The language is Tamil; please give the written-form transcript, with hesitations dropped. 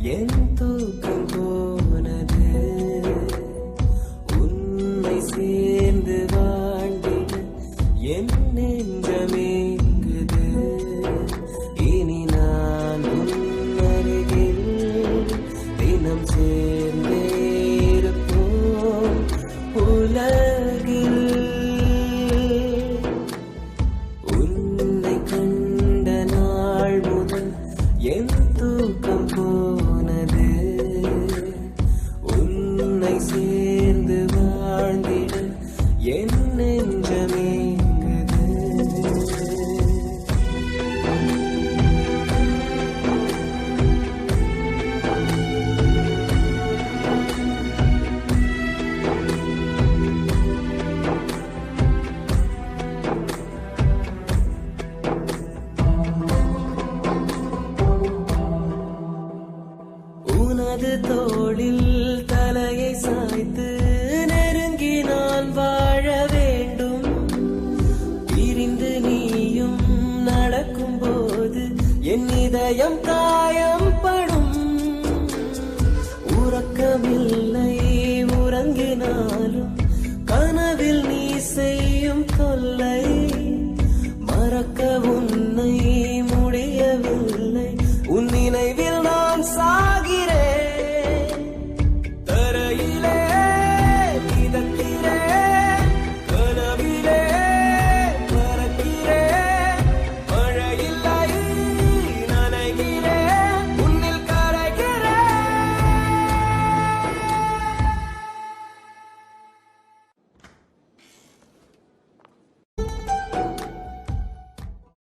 என் தூக்கம் போனது உன்னை சேர்ந்து வாழ்ந்திட என் நெஞ்சமேங்குது இனி நான் உன் அருகில் தினம் சேர்ந்தே இருப்போம் உலகில் உன்னை கண்ட நாள் முதல் என் தூக்கம் போனது உன்னை சேர்ந்து வாழ்ந்திட என் நெஞ்சமேங்குது உனது தோளில் தலையை சாய்த்து நெருங்கி நான் வாழ வேண்டும் பிரிந்து நீயும் நடக்கும் போது என் இதயம் காயம்